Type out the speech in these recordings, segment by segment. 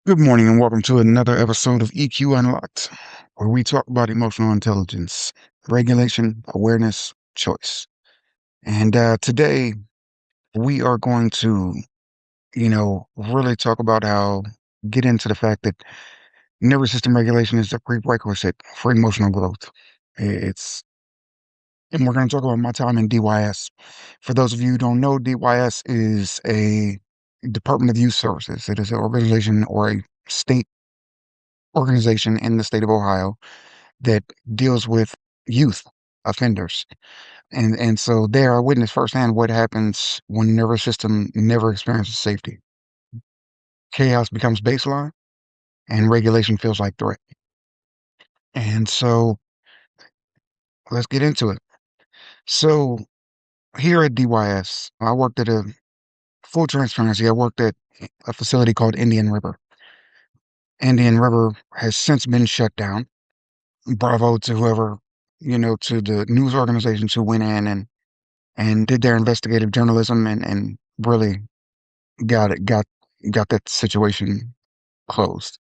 Good morning and welcome to another episode of EQ Unlocked, where we talk about emotional intelligence, regulation, awareness, choice. And today we are going to, really talk about get into the fact that nervous system regulation is a prerequisite for emotional growth. It's, and we're going to talk about my time in DYS. For those of you who don't know, DYS is a Department of Youth Services. It is an organization or a state organization in the state of Ohio that deals with youth offenders. And so there I witnessed firsthand what happens when the nervous system never experiences safety. Chaos becomes baseline and regulation feels like threat. And so let's get into it. So here at DYS, I worked at a full transparency. I worked at a facility called Indian River. Indian River has since been shut down. Bravo to whoever, to the news organizations who went in and did their investigative journalism and really got it got that situation closed.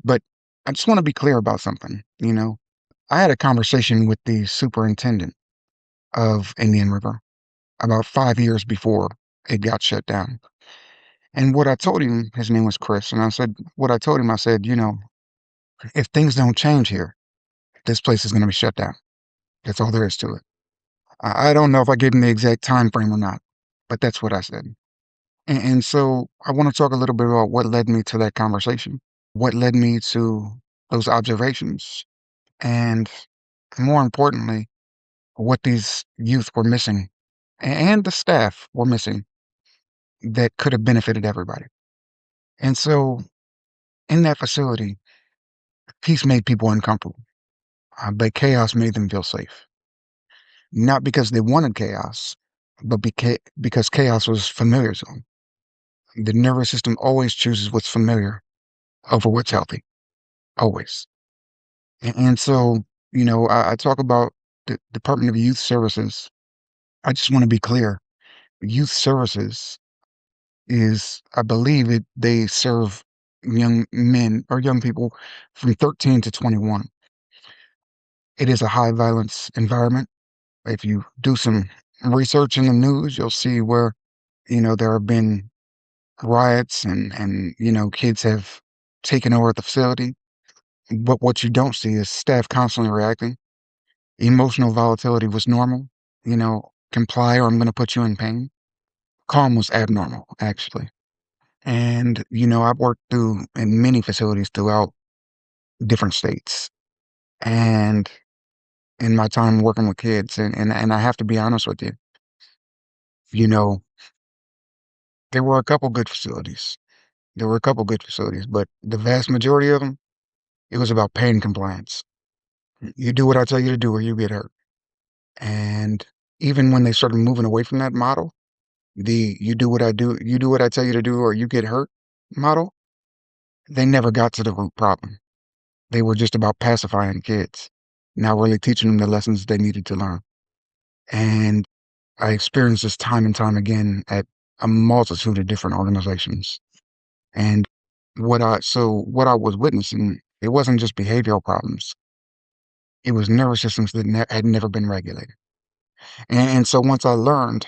But I just want to be clear about something. I had a conversation with the superintendent of Indian River about 5 years before it got shut down. And what I told him, his name was Chris, and what I told him, I said, if things don't change here, this place is going to be shut down. That's all there is to it. I don't know if I gave him the exact time frame or not, but that's what I said. And so I want to talk a little bit about what led me to that conversation, what led me to those observations, and more importantly, what these youth were missing and the staff were missing that could have benefited everybody. And so in that facility, peace made people uncomfortable, but chaos made them feel safe. Not because they wanted chaos, but because chaos was familiar to them. The nervous system always chooses what's familiar over what's healthy, always. And so, I talk about the Department of Youth Services. I just want to be clear. Youth Services I believe they serve young men or young people from 13 to 21. It is a high violence environment. If you do some research in the news, you'll see where, there have been riots and kids have taken over the facility. But what you don't see is staff constantly reacting. Emotional volatility was normal. Comply or I'm going to put you in pain. Calm was abnormal, actually. And, I've worked in many facilities throughout different states. And in my time working with kids, and I have to be honest with you, you know, there were a couple good facilities. There were a couple good facilities, but the vast majority of them, it was about pain compliance. You do what I tell you to do or you get hurt. And even when they started moving away from that model, you do what I tell you to do or you get hurt model, they never got to the root problem. They were just about pacifying kids, not really teaching them the lessons they needed to learn. And I experienced this time and time again at a multitude of different organizations. And what I was witnessing, it wasn't just behavioral problems. It was nervous systems that had never been regulated. And so once I learned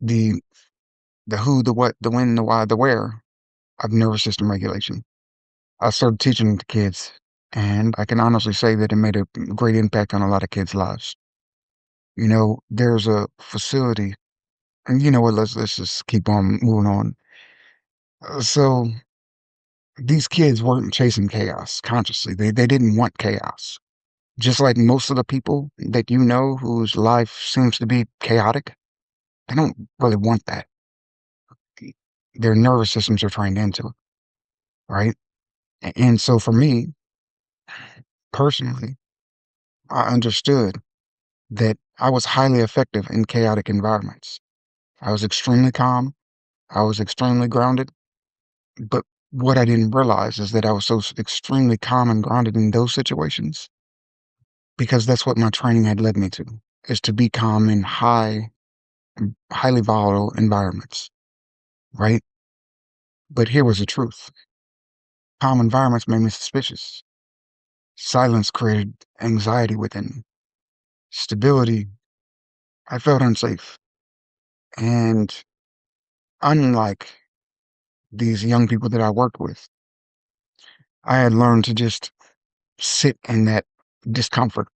the the who, the what, the when, the why, the where of nervous system regulation, I started teaching the kids, and I can honestly say that it made a great impact on a lot of kids' lives. There's a facility, and you know what? Let's just keep on moving on. So these kids weren't chasing chaos consciously. They didn't want chaos. Just like most of the people that you know whose life seems to be chaotic, they don't really want that. Their nervous systems are trained into it, right? And so for me personally, I understood that I was highly effective in chaotic environments. I was extremely calm. I was extremely grounded. But what I didn't realize is that I was so extremely calm and grounded in those situations because that's what my training had led me to, is to be calm in highly volatile environments, right? But here was the truth. Calm environments made me suspicious. Silence created anxiety within me. Stability, I felt unsafe. And unlike these young people that I worked with, I had learned to just sit in that discomfort,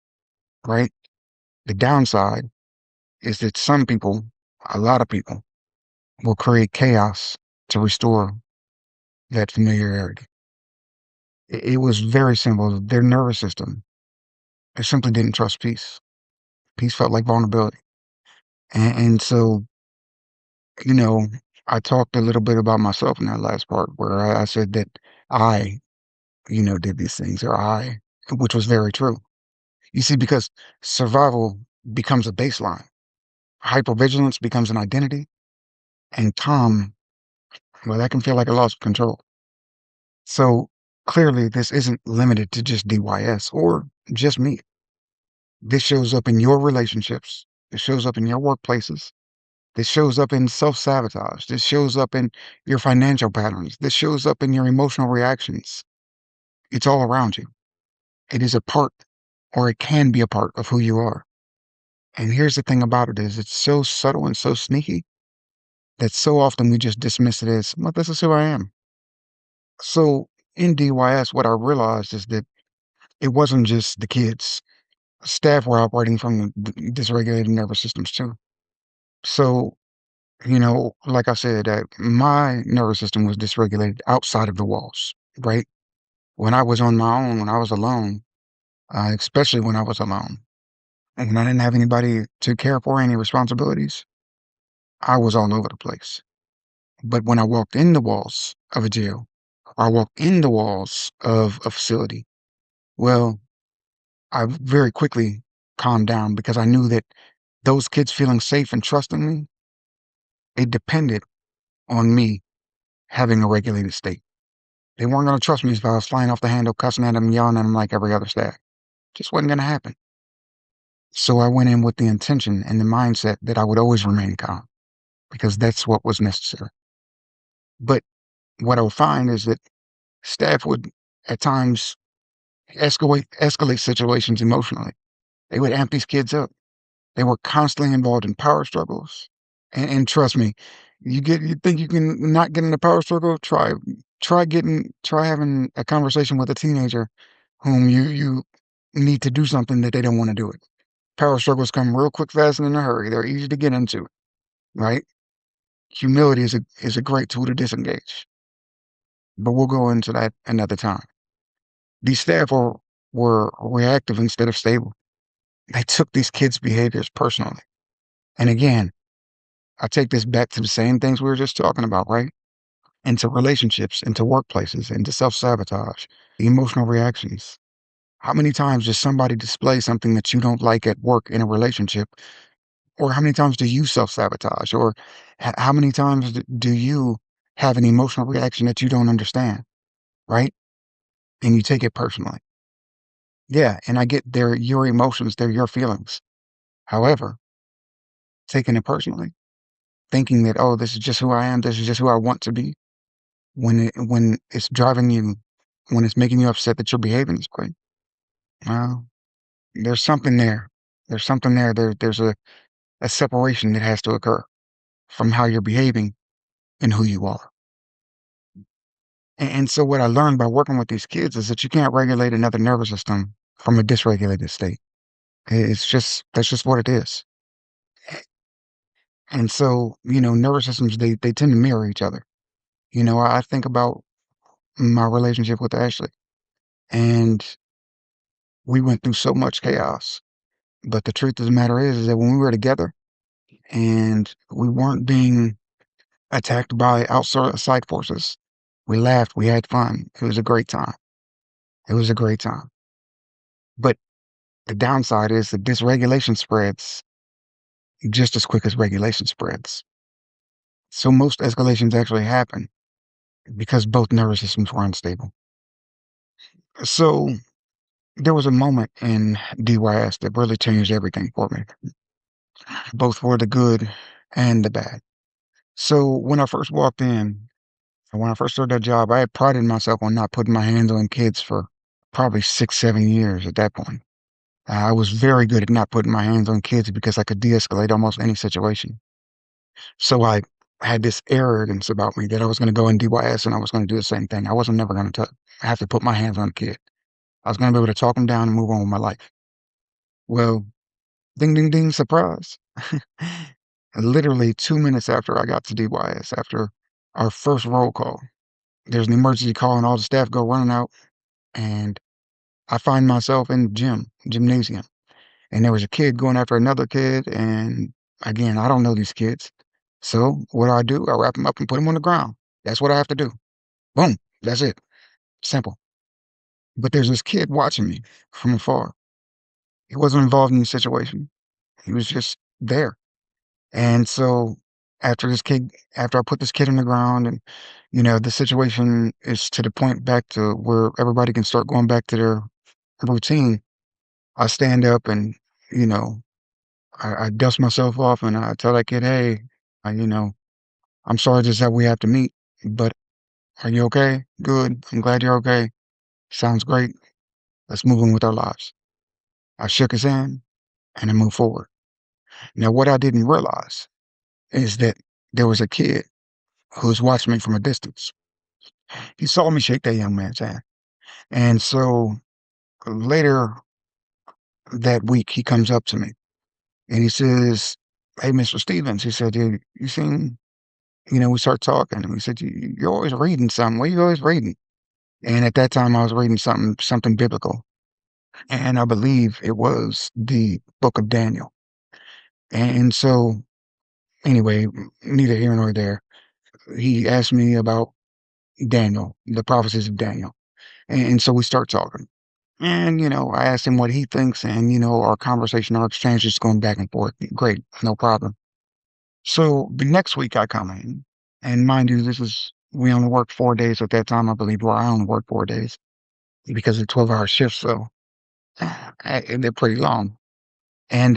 right? The downside is that some people, a lot of people, will create chaos to restore that familiarity. It was very simple. Their nervous system, it simply didn't trust peace. Peace felt like vulnerability. And so, you know, I talked a little bit about myself in that last part where I said that I, did these things or which was very true. You see, because survival becomes a baseline, hypervigilance becomes an identity, and calm, well, that can feel like a loss of control. So clearly, this isn't limited to just DYS or just me. This shows up in your relationships. It shows up in your workplaces. This shows up in self sabotage. This shows up in your financial patterns. This shows up in your emotional reactions. It's all around you. It is a part, or it can be a part of who you are. And here's the thing about it is it's so subtle and so sneaky that so often we just dismiss it as, well, this is who I am. So in DYS, what I realized is that it wasn't just the kids. Staff were operating from the dysregulated nervous systems too. So, like I said, my nervous system was dysregulated outside of the walls, right? When I was on my own, when I was alone, especially when I was alone, and when I didn't have anybody to care for, any responsibilities, I was all over the place. But when I walked in the walls of a jail, or I walked in the walls of a facility, well, I very quickly calmed down because I knew that those kids feeling safe and trusting me, it depended on me having a regulated state. They weren't going to trust me if I was flying off the handle, cussing at them, yelling at them like every other staff. Just wasn't going to happen. So I went in with the intention and the mindset that I would always remain calm because that's what was necessary. But what I would find is that staff would at times escalate situations emotionally. They would amp these kids up. They were constantly involved in power struggles. And trust me, you think you can not get in a power struggle? Try having a conversation with a teenager whom you need to do something that they don't want to do it. Power struggles come real quick, fast, and in a hurry. They're easy to get into, right? Humility is a great tool to disengage. But we'll go into that another time. These staff were reactive instead of stable. They took these kids' behaviors personally. And again, I take this back to the same things we were just talking about, right? Into relationships, into workplaces, into self-sabotage, the emotional reactions. How many times does somebody display something that you don't like at work in a relationship? Or how many times do you self-sabotage? Or how many times do you have an emotional reaction that you don't understand, right? And you take it personally. Yeah, and I get they're your emotions, they're your feelings. However, taking it personally, thinking that, oh, this is just who I am, this is just who I want to be, when it's driving you, when it's making you upset that you're behaving this way, well, there's something there. There's something there. There's a separation that has to occur from how you're behaving and who you are. And so what I learned by working with these kids is that you can't regulate another nervous system from a dysregulated state. That's just what it is. And so, nervous systems, they tend to mirror each other. I think about my relationship with Ashley, and we went through so much chaos. But the truth of the matter is that when we were together and we weren't being attacked by outside forces, we laughed, we had fun. It was a great time. It was a great time. But the downside is that dysregulation spreads just as quick as regulation spreads. So most escalations actually happen because both nervous systems were unstable. So there was a moment in DYS that really changed everything for me, both for the good and the bad. So when I first walked in, When I first started that job, I had prided myself on not putting my hands on kids for probably 6, 7 years at that point. I was very good at not putting my hands on kids because I could de-escalate almost any situation. So I had this arrogance about me that I was going to go in DYS and I was going to do the same thing. I wasn't never going to have to put my hands on a kid. I was going to be able to talk them down and move on with my life. Well, ding, ding, ding, surprise. Literally 2 minutes after I got to DYS, after our first roll call, there's an emergency call and all the staff go running out, and I find myself in the gymnasium, and there was a kid going after another kid, and again, I don't know these kids. So what do? I wrap them up and put them on the ground. That's what I have to do. Boom. That's it. Simple. But there's this kid watching me from afar. He wasn't involved in the situation. He was just there. And so after I put this kid on the ground and, the situation is to the point back to where everybody can start going back to their routine, I stand up and, you know, I dust myself off and I tell that kid, hey, you know, I'm sorry this is how we have to meet, but are you okay? Good. I'm glad you're okay. Sounds great. Let's move on with our lives. I shook his hand and I moved forward. Now, what I didn't realize is that there was a kid who was watching me from a distance. He saw me shake that young man's hand. And so later that week, he comes up to me and he says, hey, Mr. Stevens, he said, you seen, we start talking. And he said, you're always reading something. What are you always reading? And at that time, I was reading something biblical. And I believe it was the book of Daniel. And so, anyway, neither here nor there, he asked me about Daniel, the prophecies of Daniel. And so we start talking. And, I asked him what he thinks, and, our conversation, our exchange is going back and forth. Great, no problem. So the next week I come in, and mind you, we only worked 4 days at that time, I believe, or I only worked 4 days because of 12-hour shifts. So they're pretty long. And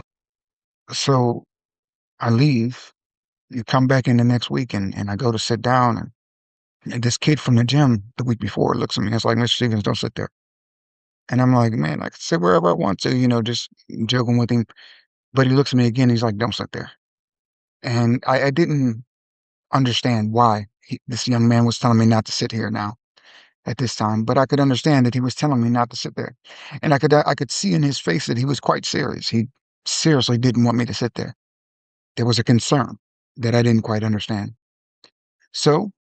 so I leave, you come back in the next week, and I go to sit down, and this kid from the gym the week before looks at me. It's like, Mr. Stevens, don't sit there. And I'm like, man, I can sit wherever I want to, just joking with him. But he looks at me again. He's like, don't sit there. And I didn't understand why this young man was telling me not to sit here now at this time. But I could understand that he was telling me not to sit there. And I could see in his face that he was quite serious. He seriously didn't want me to sit there. There was a concern that I didn't quite understand. So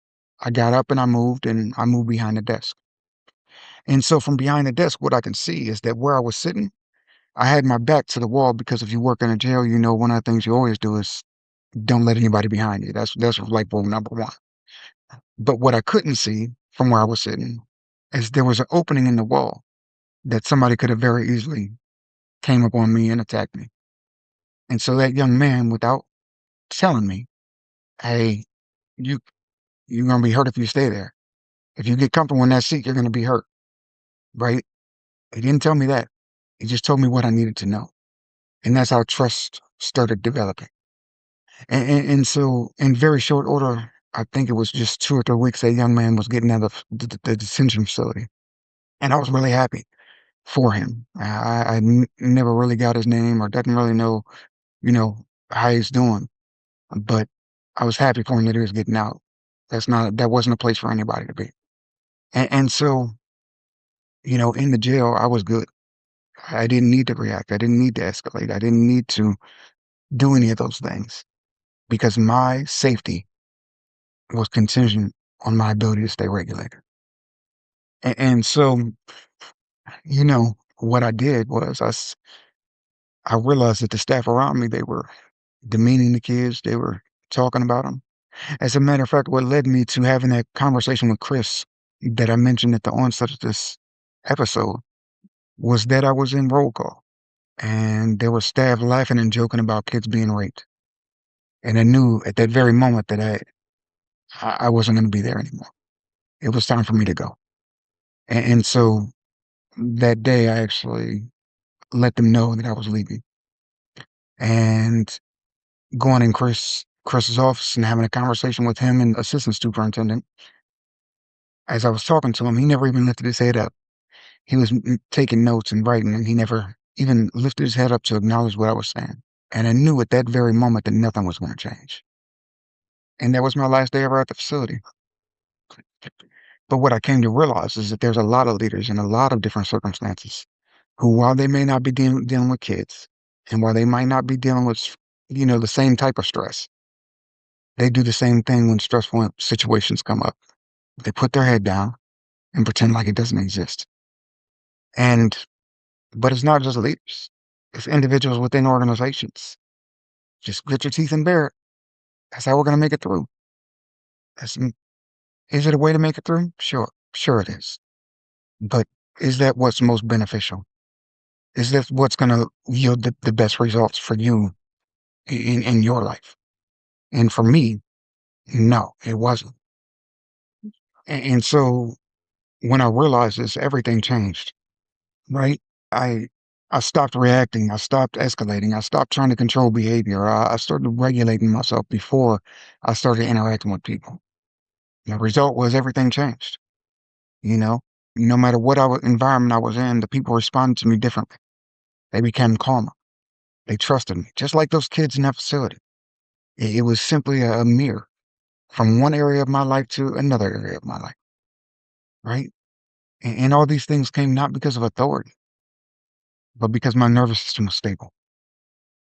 I got up and I moved behind the desk. And so from behind the desk, what I can see is that where I was sitting, I had my back to the wall because if you work in a jail, one of the things you always do is don't let anybody behind you. That's like rule number one. But what I couldn't see from where I was sitting is there was an opening in the wall that somebody could have very easily came up on me and attacked me. And so that young man, without telling me, hey, you you're gonna be hurt if you stay there. If you get comfortable in that seat, you're gonna be hurt, right? He didn't tell me that. He just told me what I needed to know. And that's how trust started developing. And so in very short order, I think it was just 2 or 3 weeks, that young man was getting out of the detention facility. And I was really happy for him. I never really got his name or didn't really know, you know, how he's doing, but I was happy for him that he was getting out. That wasn't a place for anybody to be. And so, in the jail, I was good. I didn't need to react. I didn't need to escalate. I didn't need to do any of those things because my safety was contingent on my ability to stay regulated. And so, what I did was I realized that the staff around me, they were demeaning the kids. They were talking about them. As a matter of fact, what led me to having that conversation with Chris that I mentioned at the onset of this episode was that I was in roll call and there was staff laughing and joking about kids being raped. And I knew at that very moment that I wasn't going to be there anymore. It was time for me to go. And so that day, I actually let them know that I was leaving and going in Chris's office and having a conversation with him and assistant superintendent. As I was talking to him, he never even lifted his head up. He was taking notes and writing, and he never even lifted his head up to acknowledge what I was saying. And I knew at that very moment that nothing was going to change. And that was my last day ever at the facility. But what I came to realize is that there's a lot of leaders in a lot of different circumstances who, while they may not be dealing with kids, and while they might not be dealing with, the same type of stress, they do the same thing when stressful situations come up. They put their head down and pretend like it doesn't exist. And, but it's not just leaders, it's individuals within organizations. Just grit your teeth and bear it. That's how we're going to make it through. That's, is it a way to make it through? Sure. Sure it is. But is that what's most beneficial? Is that what's going to yield the best results for you in your life? And for me, no, it wasn't. And so when I realized this, everything changed, right? I I stopped reacting. I stopped escalating. I stopped trying to control behavior. I started regulating myself before I started interacting with people. The result was everything changed. You know, no matter what environment I was in, the people responded to me differently. They became calmer. They trusted me, just like those kids in that facility. It was simply a mirror from one area of my life to another area of my life, right? And all these things came not because of authority, but because my nervous system was stable.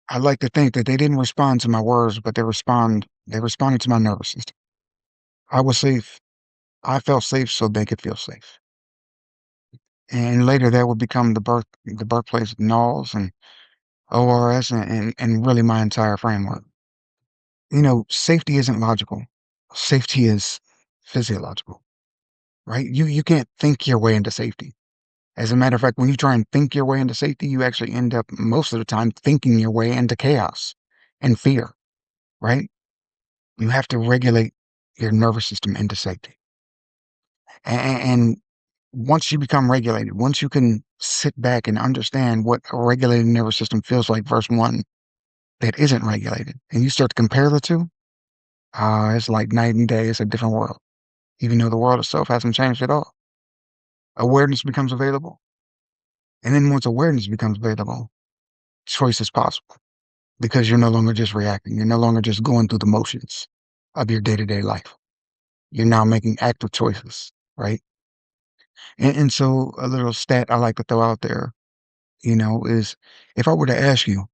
I like to think that they didn't respond to my words, but they responded to my nervous system. I was safe. I felt safe so they could feel safe. And later that would become the birthplace of NALS and ORS and really my entire framework. Safety isn't logical. Safety is physiological, right? You can't think your way into safety. As a matter of fact, when you try and think your way into safety, you actually end up most of the time thinking your way into chaos and fear, right? You have to regulate your nervous system into safety. And once you become regulated, once you can sit back and understand what a regulated nervous system feels like versus one that isn't regulated, and you start to compare the two, it's like night and day. It's a different world, even though the world itself hasn't changed at all. Awareness becomes available. And then once awareness becomes available, choice is possible because you're no longer just reacting. You're no longer just going through the motions of your day-to-day life. You're now making active choices, right? And so a little stat I like to throw out there, is if I were to ask you,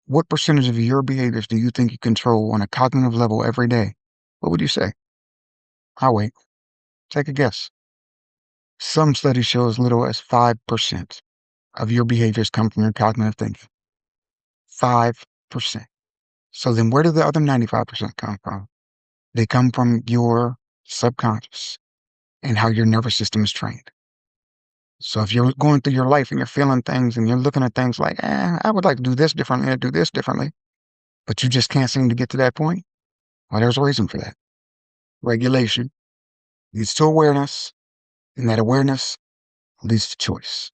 what percentage of your behaviors do you think you control on a cognitive level every day? What would you say? I'll wait. Take a guess. Some studies show as little as 5% of your behaviors come from your cognitive thinking. 5%. So then where do the other 95% come from? They come from your subconscious and how your nervous system is trained. So if you're going through your life and you're feeling things and you're looking at things like, I would like to do this differently and do this differently, but you just can't seem to get to that point, well, there's a reason for that. Regulation leads to awareness, and that awareness leads to choice.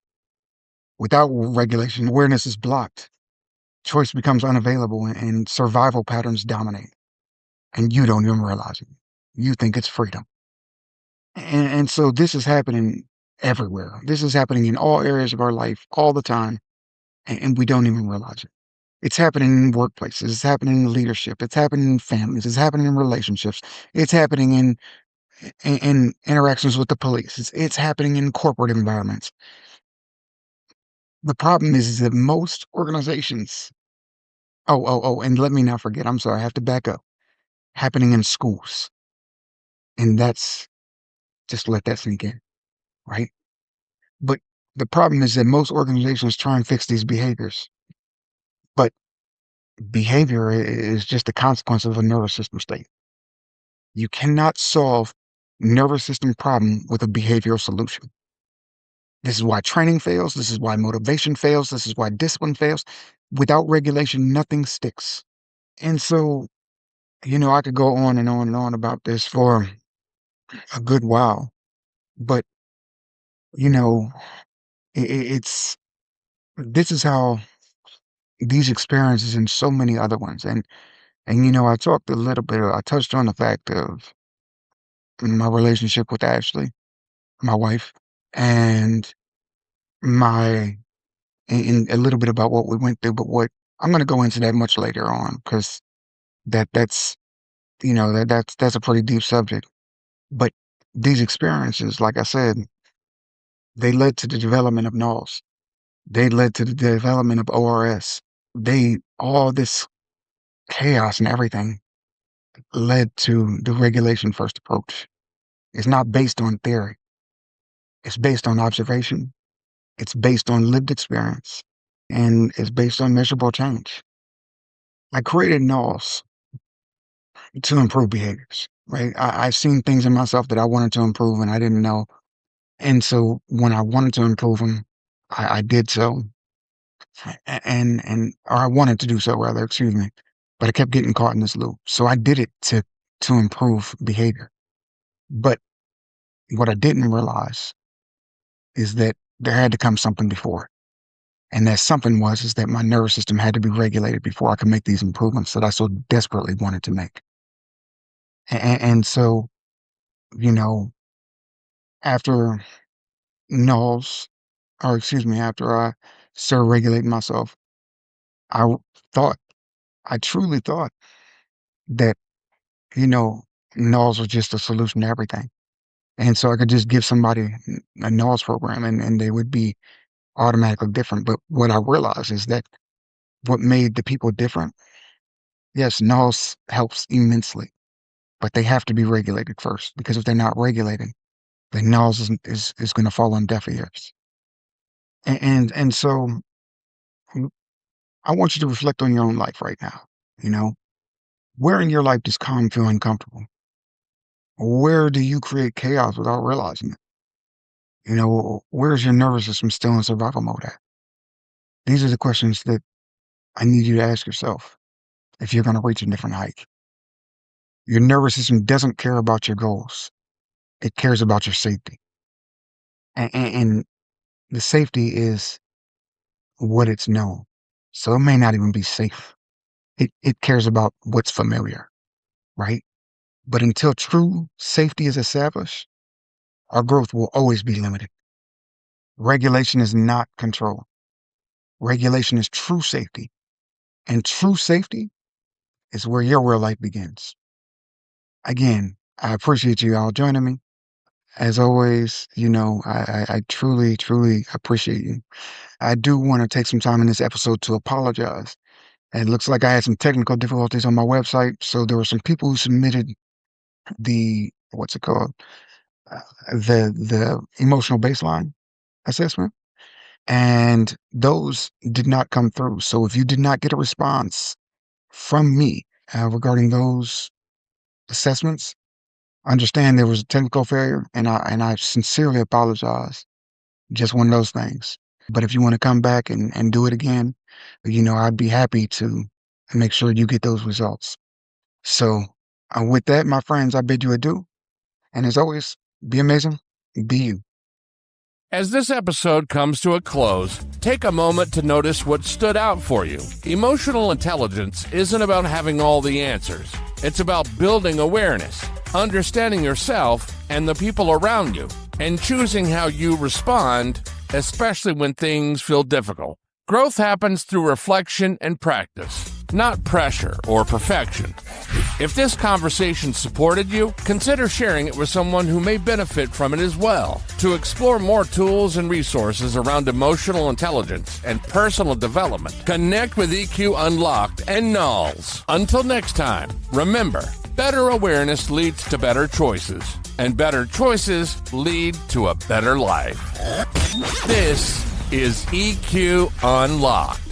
Without regulation, awareness is blocked. Choice becomes unavailable and survival patterns dominate. And you don't even realize it. You think it's freedom. And so this is happening everywhere. This is happening in all areas of our life all the time, and we don't even realize it. It's happening in workplaces. It's happening in leadership. It's happening in families. It's happening in relationships. It's happening in interactions with the police. It's happening in corporate environments. The problem is that most organizations, and let me not forget, I'm sorry, I have to back up, happening in schools. And that's, just let that sink in, right? But the problem is that most organizations try and fix these behaviors, but behavior is just a consequence of a nervous system state. You cannot solve nervous system problem with a behavioral solution. This is why training fails. This is why motivation fails. This is why discipline fails. Without regulation, nothing sticks. And so, I could go on and on and on about this for a good while, but you know, it's this is how these experiences and so many other ones, and I talked a little bit. I touched on the fact of my relationship with Ashley. my wife, and my and a little bit about what we went through, but what I'm going to go into that much later on because that's that's a pretty deep subject. But these experiences, like I said, they led to the development of NALS. They led to the development of ORS. All this chaos and everything led to the regulation first approach. It's not based on theory. It's based on observation. It's based on lived experience, and it's based on measurable change. I created NALS to improve behaviors, right? I've seen things in myself that I wanted to improve and I didn't know. And so when I wanted to improve them, I did so. Or I wanted to do so rather, excuse me. But I kept getting caught in this loop. So I did it to improve behavior. But what I didn't realize is that there had to come something before it. And that something is that my nervous system had to be regulated before I could make these improvements that I so desperately wanted to make. And so, you know, after NALS, or excuse me, after I started regulating myself, I thought, I truly thought that, you know, NALS was just a solution to everything. And so I could just give somebody a NALS program and they would be automatically different. But what I realized is that what made the people different, yes, NALS helps immensely, but they have to be regulated first because if they're not regulated, then NALS is going to fall on deaf ears. And so I want you to reflect on your own life right now. You know, where in your life does calm feel uncomfortable? Where do you create chaos without realizing it? You know, where's your nervous system still in survival mode at? These are the questions that I need you to ask yourself if you're going to reach a different height. Your nervous system doesn't care about your goals. It cares about your safety. And the safety is what it's known. So it may not even be safe. It cares about what's familiar, right? But until true safety is established, our growth will always be limited. Regulation is not control. Regulation is true safety. And true safety is where your real life begins. Again, I appreciate you all joining me. As always, I truly, truly appreciate you. I do want to take some time in this episode to apologize. And it looks like I had some technical difficulties on my website. So there were some people who submitted what's it called? The emotional baseline assessment. And those did not come through. So if you did not get a response from me regarding those assessments, understand there was a technical failure, and I sincerely apologize. Just one of those things. But if you want to come back and do it again, I'd be happy to make sure you get those results. So with that, my friends, I bid you adieu. And as always, be amazing, be you. As this episode comes to a close, take a moment to notice what stood out for you. Emotional intelligence isn't about having all the answers. It's about building awareness, understanding yourself and the people around you, and choosing how you respond, especially when things feel difficult. Growth happens through reflection and practice, not pressure or perfection. If this conversation supported you, consider sharing it with someone who may benefit from it as well. To explore more tools and resources around emotional intelligence and personal development, connect with EQ Unlocked and NALS. Until next time, remember, better awareness leads to better choices, and better choices lead to a better life. This is EQ Unlocked.